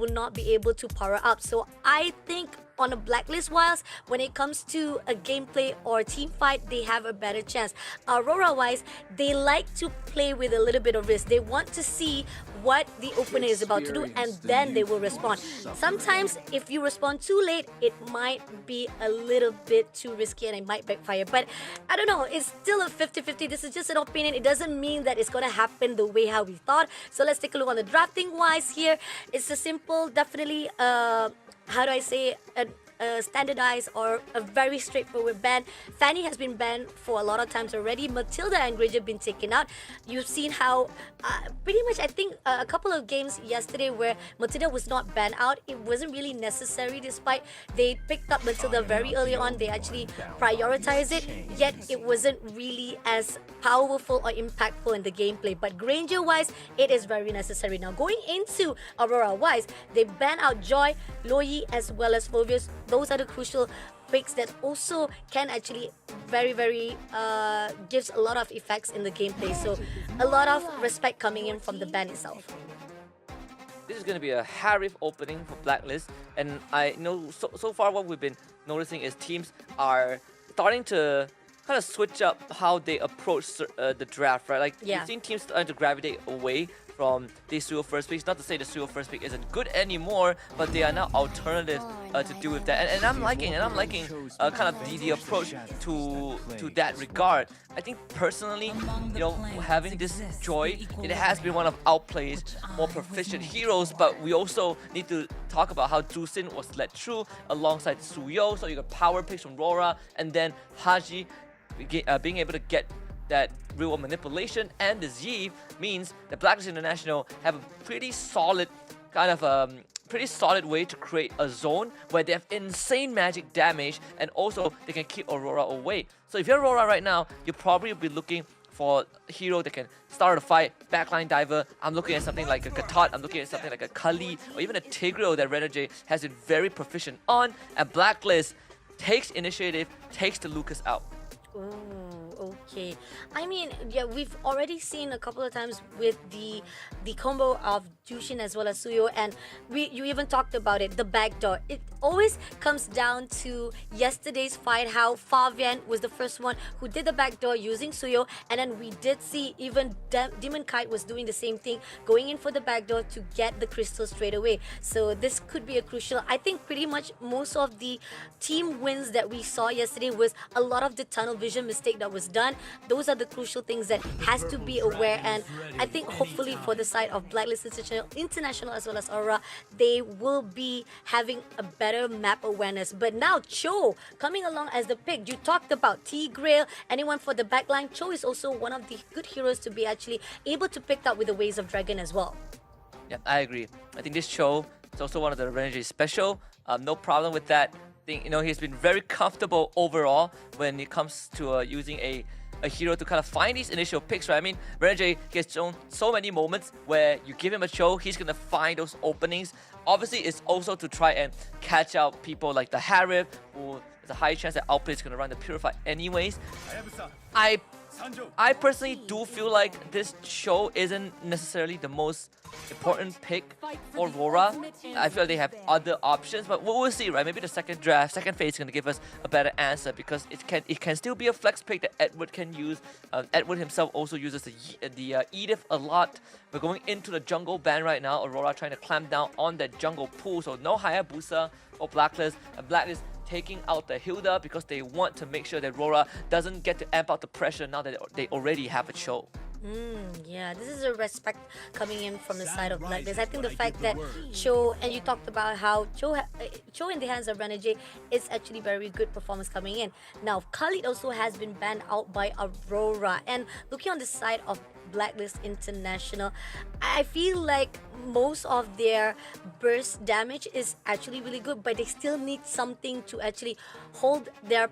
will not be able to power up. So I think on a blacklist wise, when it comes to a gameplay or team fight, they have a better chance. Aurora wise, they like to play with a little bit of risk. They want to see what the opponent is about to do, and then they will respond. Sometimes if you respond too late, it might be a little bit too risky and it might backfire. But I don't know, it's still a 50-50. This is just an opinion. It doesn't mean that it's going to happen the way how we thought. So let's take a look on the drafting wise here. It's a simple, definitely how do I say, a standardized or a very straightforward ban. Fanny has been banned for a lot of times already. Matilda and Granger have been taken out. You've seen how pretty much I think a couple of games yesterday where Matilda was not banned out. It wasn't really necessary despite they picked up Matilda very early on. They actually prioritized it, yet it wasn't really as powerful or impactful in the gameplay. But Granger wise, it is very necessary. Now going into Aurora wise, they ban out Joy, Loyi as well as Fovius. Those are the crucial picks that also can actually very gives a lot of effects in the gameplay. So a lot of respect coming in from the ban itself. This is going to be a Harif opening for Blacklist, and I know so far what we've been noticing is teams are starting to kind of switch up how they approach the draft, right? Like you've seen teams starting to gravitate away from the Suyo first picks. Not to say the Suyo first pick isn't good anymore, but they are now alternatives to do with that. And I'm liking kind of the approach to that regard. I think personally, you know, having this Joy, it has been one of Outplay's more proficient heroes, but we also need to talk about how Jusin was led through alongside Suyo. So you got power picks from RORA, and then Haji being able to get that real manipulation, and the Z means that Blacklist International have a pretty solid kind of pretty solid way to create a zone where they have insane magic damage, and also they can keep Aurora away. So if you're Aurora right now, you'll probably be looking for a hero that can start a fight, backline diver. I'm looking at something like a Katat, I'm looking at something like a Kali, or even a Tigreal that Renegade has been very proficient on, and Blacklist takes initiative, takes the Lucas out. Oh, okay. I mean, yeah, we've already seen a couple of times with the combo of Jushin as well as Suyo, and you even talked about it, the backdoor. It always comes down to yesterday's fight, how Fabian was the first one who did the backdoor using Suyo, and then we did see even Demon Kite was doing the same thing, going in for the backdoor to get the crystal straight away. So this could be a crucial. I think pretty much most of the team wins that we saw yesterday was a lot of the tunnel vision mistake that was done. Those are the crucial things that has to be aware, and I think hopefully for the side of Blacklist International as well as Aurora, they will be having a better map awareness. But now Cho coming along as the pick. You talked about Tigreal, anyone for the backline. Cho is also one of the good heroes to be actually able to pick up with the Ways of Dragon as well. Yeah, I agree. I think this Cho is also one of the Renegade special. No problem with that. I think, you know, he's been very comfortable overall when it comes to using a hero to kind of find these initial picks, right? I mean, Renegade gets shown so many moments where you give him a Cho, he's gonna find those openings. Obviously, it's also to try and catch out people like the Harif, who there's a high chance that Outplay is gonna run the Purify anyways. I personally do feel like this Cho isn't necessarily the most important pick for RORA. I feel like they have other options, but we'll see, right? Maybe the second phase is going to give us a better answer, because it can still be a flex pick that Edward can use. Edward himself also uses the Edith a lot. We're going into the jungle ban right now. Aurora trying to clamp down on that jungle pool, so no Hayabusa or Blacklist. And Blacklist taking out the Hilda because they want to make sure that RORA doesn't get to amp out the pressure now that they already have a Cho. Yeah, this is a respect coming in from the side of Blacklist. I think the fact that Cho, and you talked about how Cho in the hands of Renegade is actually very good performance coming in. Now, Khalid also has been banned out by Aurora. And looking on the side of Blacklist International, I feel like most of their burst damage is actually really good, but they still need something to actually hold their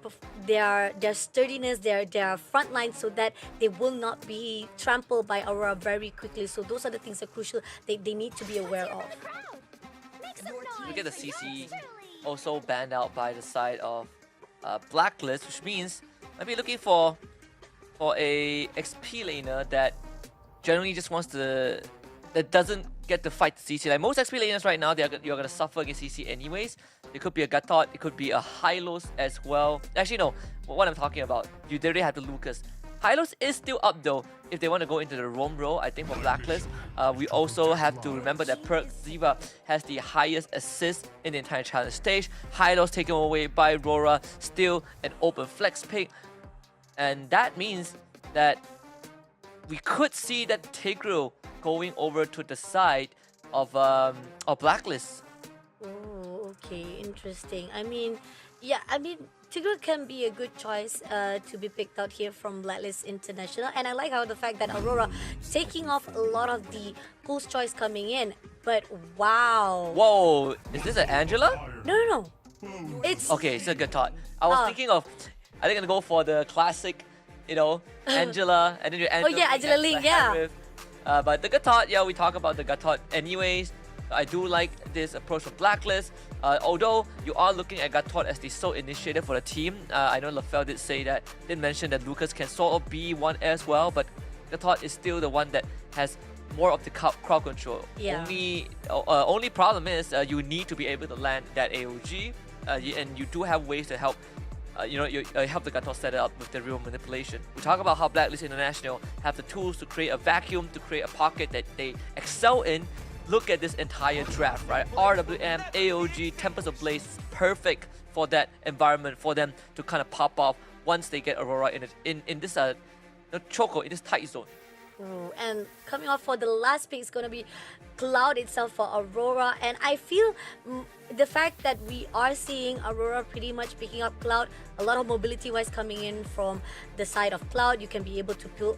sturdiness, their front line, so that they will not be trampled by Aurora very quickly. So those are the things that are crucial they need to be aware of. We get the CC also banned out by the side of Blacklist, which means might be looking for a XP laner that generally just wants to, that doesn't get to fight the CC. Like most XP laners right now, you're gonna suffer against CC anyways. It could be a Gatot, it could be a Hylos as well. Actually, no. What I'm talking about, you already have the Lucas. Hylos is still up though if they want to go into the roam role, I think, for Blacklist. We also have to remember that Perk Ziva has the highest assist in the entire challenge stage. Hylos taken away by RORA, still an open flex pick. And that means that we could see that Tigreal going over to the side of Blacklist. Oh, okay, interesting. I mean, Tigreal can be a good choice to be picked out here from Blacklist International, and I like how the fact that Aurora taking off a lot of the Pulse choice coming in. But wow! Whoa, is this an Angela? No. It's okay. It's a good thought. I was thinking of, I think I'm gonna go for the classic, Angela, and then you Angela. Oh yeah, Angela Ling, yeah. But the Gatot, yeah, we talk about the Gatot anyways. I do like this approach from Blacklist. Although you are looking at Gatot as the sole initiator for the team. I know LaFell did mention that Lucas can sort of be one as well, but Gatot is still the one that has more of the crowd control. Yeah. Only problem is you need to be able to land that AOG, and you do have ways to help. Help the Gatot set it up with the real manipulation. We talk about how Blacklist International have the tools to create a vacuum, to create a pocket that they excel in. Look at this entire draft, right? RWM, AOG, Tempest of Blaze, perfect for that environment for them to kind of pop off once they get Aurora in this choco, in this tight zone. Ooh, and coming off for the last pick is going to be Cloud itself for Aurora, and I feel the fact that we are seeing Aurora pretty much picking up Cloud, a lot of mobility wise coming in from the side of Cloud. You can be able to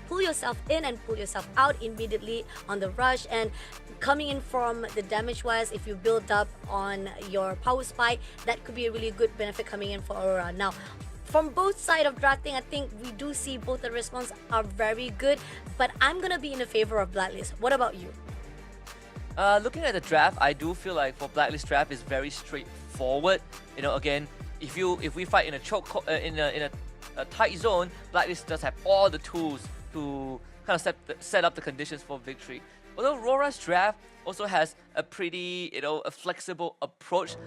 pull yourself in and pull yourself out immediately on the rush, and coming in from the damage wise, if you build up on your power spike, that could be a really good benefit coming in for Aurora. Now, from both sides of drafting, I think we do see both the response are very good, but I'm gonna be in the favor of Blacklist. What about you? Looking at the draft, I do feel like for Blacklist draft is very straightforward. Again, if we fight in a choke in a tight zone, Blacklist does have all the tools to kind of set up the conditions for victory. Although RORA's draft also has a pretty, a flexible approach.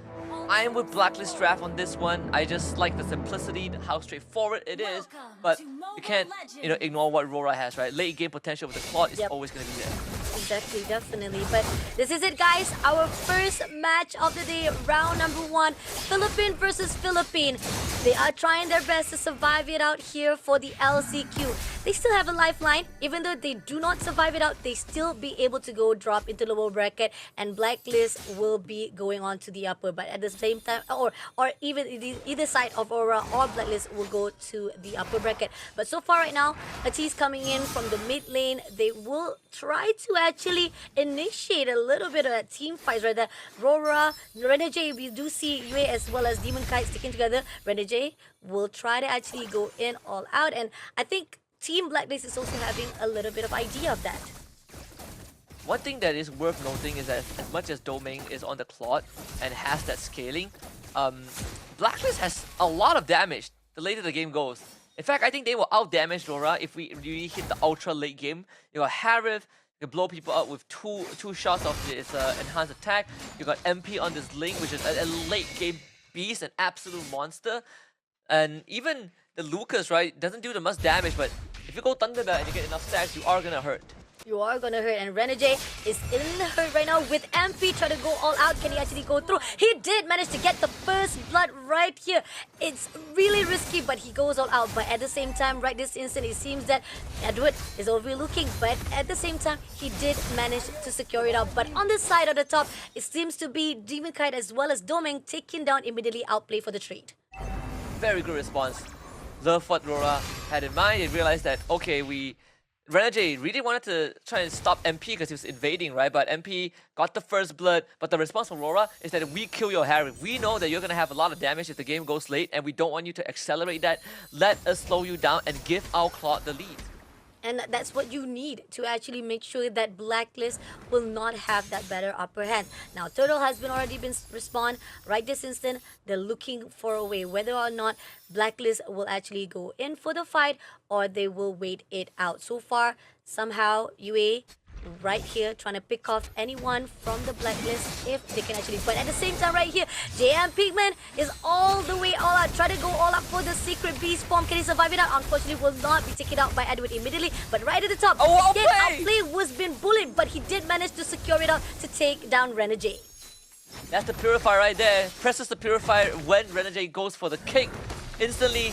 I am with Blacklist draft on this one. I just like the simplicity, how straightforward it is. But you can't, ignore what RORA has, right? Late game potential with the Claude is always going to be there. Exactly, definitely. But this is it, guys. Our first match of the day, round number 1, Philippine versus Philippine. They are trying their best to survive it out here for the LCQ. They still have a lifeline. Even though they do not survive it out, they still be able to go drop into the lower bracket, and Blacklist will be going on to the upper. But at the same time, or even either side of Aura or Blacklist will go to the upper bracket. But so far right now, Atis coming in from the mid lane. They will try to actually initiate a little bit of a team fight right there. RORA, Renegade, we do see Yue as well as Demon Kite sticking together. Renegade will try to actually go in all out, and I think Team Blacklist is also having a little bit of idea of that. One thing that is worth noting is that as much as Domain is on the Claude and has that scaling, Blacklist has a lot of damage the later the game goes. In fact, I think they will out-damage RORA if we really hit the ultra late game. You got Harith, you can blow people up with two shots of this enhanced attack. You got MP on this Link, which is a late game beast, an absolute monster. And even the Lucas, right, doesn't do the much damage, but if you go Thunderbelt and you get enough stacks, you are gonna hurt. You are gonna hurt, and Renegade is in the hurt right now with MP trying to go all out. Can he actually go through? He did manage to get the first blood right here. It's really risky, but he goes all out. But at the same time, right this instant, it seems that Edward is overlooking, but at the same time, he did manage to secure it out. But on this side of the top, it seems to be Demon Kite as well as Domain taking down immediately outplay for the trade. Very good response. Love what RORA had in mind. They realized that, okay, Renegade really wanted to try and stop MP because he was invading, right? But MP got the first blood. But the response from RORA is that we kill your Harry. We know that you're going to have a lot of damage if the game goes late, and we don't want you to accelerate that. Let us slow you down and give our Claude the lead. And that's what you need to actually make sure that Blacklist will not have that better upper hand. Now, Turtle has already been respawned. Right this instant, they're looking for a way, whether or not Blacklist will actually go in for the fight or they will wait it out. So far, somehow, UA right here, trying to pick off anyone from the blacklist if they can actually. But at the same time, right here, JM Pigman is all the way all out, try to go all out for the secret beast form. Can he survive it out? Unfortunately, will not be taken out by Edward immediately. But right at the top, again, outplay was been bullied, but he did manage to secure it out to take down Renegade. That's the Purifier right there. Presses the Purifier when Renegade goes for the kick. Instantly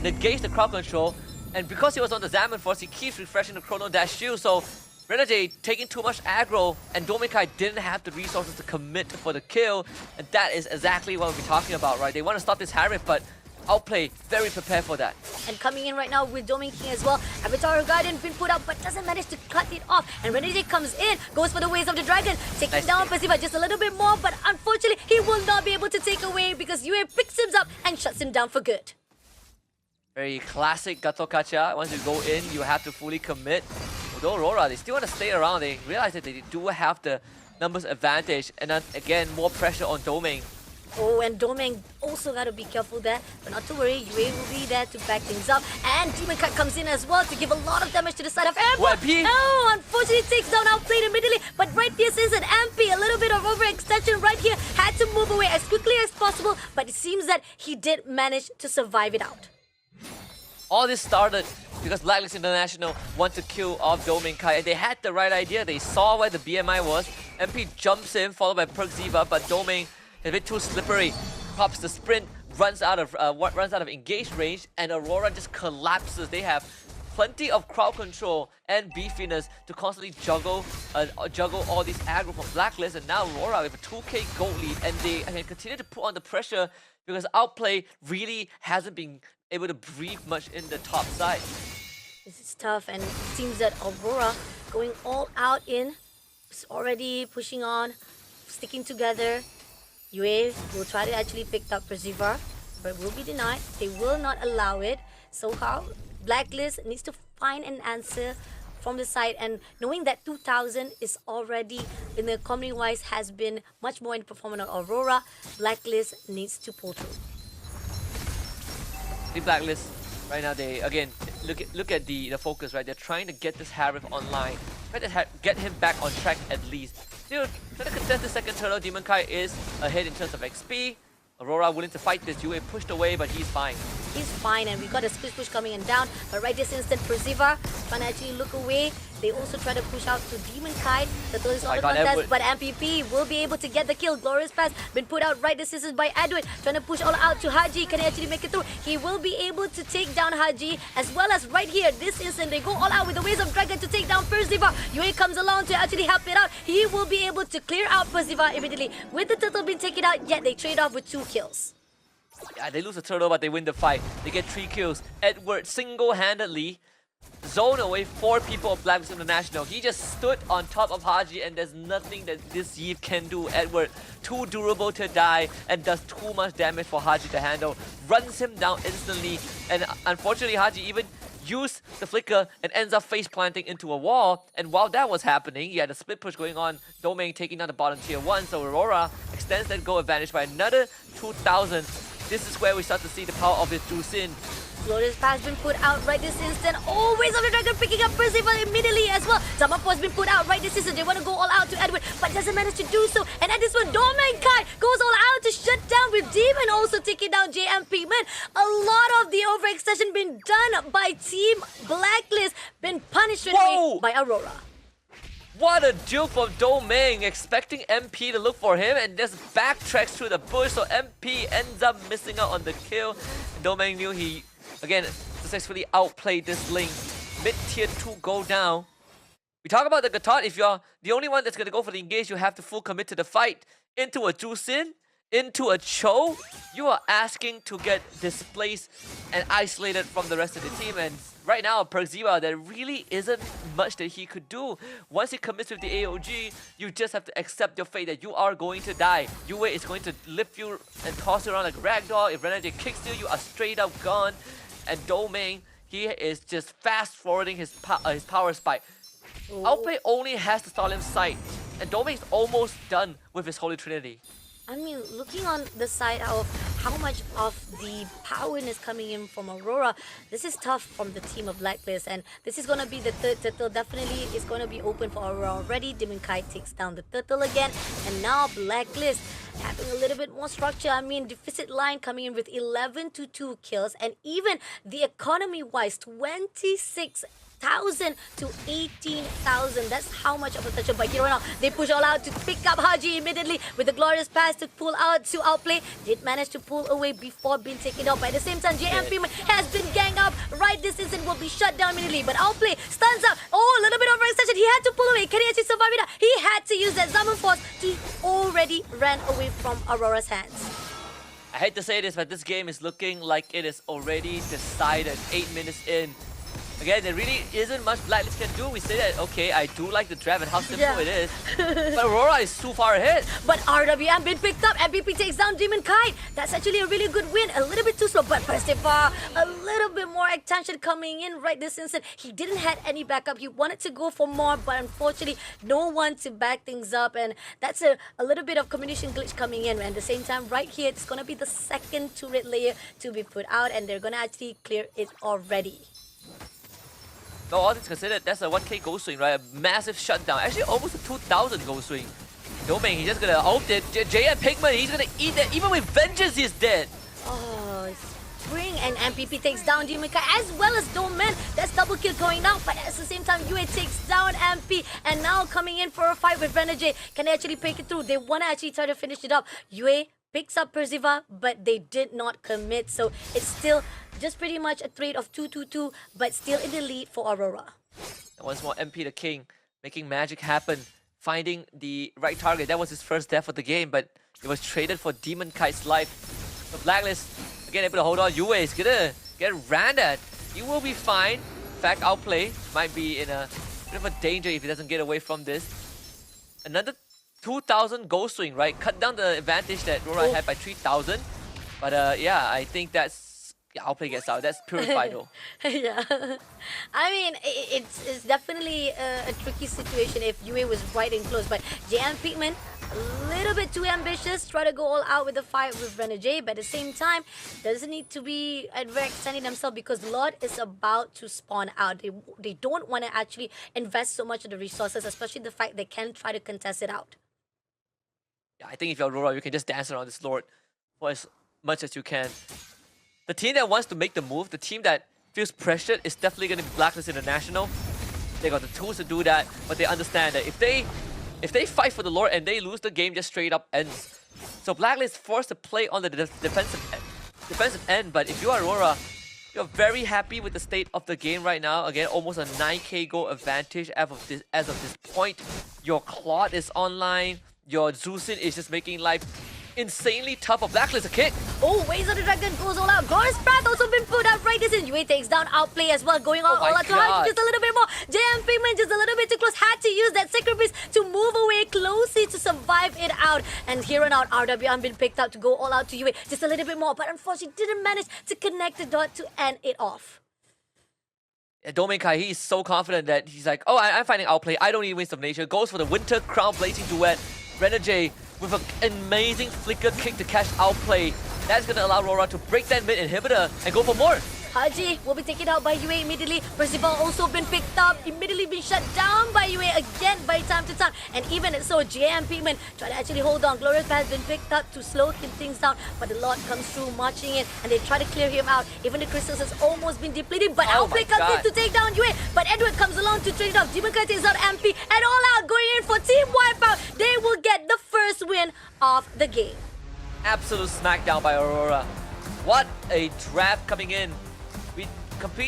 negates the crowd control. And because he was on the Zaman Force, he keeps refreshing the Chrono Dash shield. So Renegade taking too much aggro, and Dominkai didn't have the resources to commit for the kill. And that is exactly what we're talking about, right? They want to stop this Harif, but Outplay very prepared for that. And coming in right now with Domain King as well. Avatar Guardian been put out but doesn't manage to cut it off. And Renegade comes in, goes for the Waves of the Dragon, taking down Persada just a little bit more, but unfortunately he will not be able to take away because UA picks him up and shuts him down for good. Very classic Gato Kacha. Once you go in, you have to fully commit. Although Aurora, they still want to stay around. They realize that they do have the numbers advantage. And then again, more pressure on Domain. Oh, and Domain also got to be careful there. But not to worry, UA will be there to back things up. And Demon Cut comes in as well to give a lot of damage to the side of Airport. Oh, unfortunately takes down Outplayed immediately. But right here, since an MP, a little bit of overextension right here, had to move away as quickly as possible. But it seems that he did manage to survive it out. All this started because Blacklist International want to kill off Domain Kai, and they had the right idea. They saw where the BMI was. MP jumps in, followed by Perziva, but Domain is a bit too slippery. Pops the sprint, runs out of engaged range, and Aurora just collapses. They have plenty of crowd control and beefiness to constantly juggle all these aggro from Blacklist, and now Aurora with a 2k gold lead, and they can continue to put on the pressure because Outplay really hasn't been able to breathe much in the top side. This is tough, and it seems that Aurora going all out in, is already pushing on, sticking together. UA will try to actually pick up Perziva, but will be denied. They will not allow it. So how Blacklist needs to find an answer from the side, and knowing that 2000 is already in the community wise has been much more in performance of Aurora, Blacklist needs to pull through. The Blacklist right now, they again look at the focus, right? They're trying to get this Harif online, try to get him back on track at least. Still trying to contest the second turtle. Demon Kai is ahead in terms of XP. Aurora willing to fight this. UA pushed away, but he's fine. He's fine, and we got a split push coming in down. But right this instant, Perziva trying to actually look away. They also try to push out to Demon Kai. The third is not a contest, but MPP will be able to get the kill. Glorious Pass been put out right this instant by Edward. Trying to push all out to Haji. Can he actually make it through? He will be able to take down Haji, as well as right here, this instant, they go all out with the Waves of Dragon to take down Perziva. UA comes along to actually help it out. He will be able to clear out Perziva immediately. With the turtle being taken out, yet they trade off with 2 kills. Yeah, they lose the turtle, but they win the fight. They get 3 kills. Edward single-handedly zone away 4 people of Blacklist International. He just stood on top of Haji, and there's nothing that this Yeeve can do. Edward, too durable to die, and does too much damage for Haji to handle. Runs him down instantly, and unfortunately Haji even used the flicker and ends up face planting into a wall. And while that was happening, he had a split push going on. Domain taking down the bottom tier 1, so Aurora extends that goal advantage by another 2000. This is where we start to see the power of his Jusin. Glorious Pass been put out right this instant. Oh, Waves of the Dragon picking up Perziva immediately as well. Zamapo has been put out right this instant. They want to go all out to Edward, but doesn't manage to do so. And at this one, Domain Kai goes all out to shut down with Demon, also taking down JMP. Man, a lot of the overextension been done by Team Blacklist, been punished straight away by Aurora. What a dupe from Domain, expecting MP to look for him and just backtracks through the bush, so MP ends up missing out on the kill. Domain knew he, again, successfully outplayed this link. Mid-tier 2 go down. We talk about the Gatot. If you're the only one that's going to go for the engage, you have to full commit to the fight. Into a Jusin, into a Cho, you are asking to get displaced and isolated from the rest of the team. And right now, Perziva, there really isn't much that he could do. Once he commits with the AOG, you just have to accept your fate that you are going to die. UA is going to lift you and toss you around like a ragdoll. If Renegade kicks you, you are straight up gone. And Domain, he is just fast-forwarding his power spike. Outplay only has the Stalin sight, and Domain's almost done with his Holy Trinity. I mean, looking on the side of how much of the power is coming in from Aurora, this is tough from the team of Blacklist, and this is going to be the third turtle. Definitely is going to be open for Aurora already. Demon Kite takes down the turtle again, and now Blacklist having a little bit more structure. I mean, deficit line coming in with 11 to 2 kills, and even the economy-wise, 26,000 to 18,000. That's how much of a toucher. But here now, they push all out to pick up Haji immediately with the glorious pass to pull out to outplay. Did manage to pull away before being taken out. But at the same time, JMP has been ganged up. Right distance and will be shut down immediately. But outplay stuns up. Oh, a little bit of extension. He had to pull away. Can he actually survive it? He had to use that Zaman Force to already ran away from Aurora's hands. I hate to say this, but this game is looking like it is already decided 8 minutes in. Again, there really isn't much Blacklist can do. We say that, okay, I do like the draft and how simple it is. But Aurora is too far ahead. But RWM been picked up. MVP takes down Demon Kite. That's actually a really good win. A little bit too slow, but Persada, a little bit more attention coming in right this instant. He didn't have any backup. He wanted to go for more, but unfortunately, no one to back things up. And that's a little bit of communication glitch coming in. And at the same time, right here, it's going to be the second turret layer to be put out, and they're going to actually clear it already. No, all things considered, that's a 1k goal swing, right? A massive shutdown. Actually, almost a 2,000 goal swing. Domain, he's just gonna ult it. Jay and Pigman, he's gonna eat that. Even with Vengeance, he's dead. Oh, Spring and MPP takes down Demon Kite as well as Domain. That's double kill going out, but at the same time, Yue takes down MP. And now coming in for a fight with Renegade. Can they actually pick it through? They want to actually try to finish it up. Yue picks up Persada, but they did not commit. So it's still just pretty much a trade of 2-2-2, but still in the lead for Aurora. And once more, MP the King making magic happen, finding the right target. That was his first death of the game, but it was traded for Demon Kite's life. The Blacklist, again, able to hold on. Yue is gonna get ran at. He will be fine. In fact, Outplay might be in a bit of a danger if he doesn't get away from this. Another 2,000 goal swing, right? Cut down the advantage that RORA had by 3,000. But yeah, I think that's... Yeah, Outplay gets out. That's purified though. Yeah. I mean, it's definitely a tricky situation if Yue was right and close. But JM Pigman, a little bit too ambitious. Try to go all out with the fight with Renegade. But at the same time, doesn't need to be overextending themselves because Lord is about to spawn out. They don't want to actually invest so much of the resources, especially the fact they can try to contest it out. Yeah, I think if you're Aurora, you can just dance around this Lord for as much as you can. The team that wants to make the move, the team that feels pressured, is definitely going to be Blacklist International. They got the tools to do that, but they understand that if they fight for the Lord and they lose, the game just straight up ends. So Blacklist forced to play on the defensive end, but if you are Aurora, you're very happy with the state of the game right now. Again, almost a 9k goal advantage as of this point. Your Claude is online. Your Zeusin is just making life insanely tough for Blacklist. A kick. Oh, Ways of the Dragon goes all out. Glorious Path also been put out right this in. Yue takes down Outplay as well, going all out to Haji just a little bit more. JM Pigman just a little bit too close. Had to use that Sacred Beast to move away closely to survive it out. And here and out, RWM been picked up to go all out to Yue just a little bit more, but unfortunately didn't manage to connect the dot to end it off. Domain Kai, he is so confident that he's like, oh, I'm finding Outplay. I don't need Winds of Nature. Goes for the Winter Crown Blazing Duet. Renegade with an amazing flicker kick to catch Outplay. That's going to allow RORA to break that mid inhibitor and go for more. Haji will be taken out by Yue immediately. Persada also been picked up, immediately been shut down by Yue again by time to time. And even so, JM Pigman try to actually hold on. Glorious has been picked up to slow things down, but the Lord comes through marching in and they try to clear him out. Even the crystals has almost been depleted, but Outplay comes in to take down Yue. But Edward comes along to trade it off. Demon Kite takes out MP and all out going in for team wipeout. They will get the first win of the game. Absolute smackdown by Aurora. What a draft coming in. We competed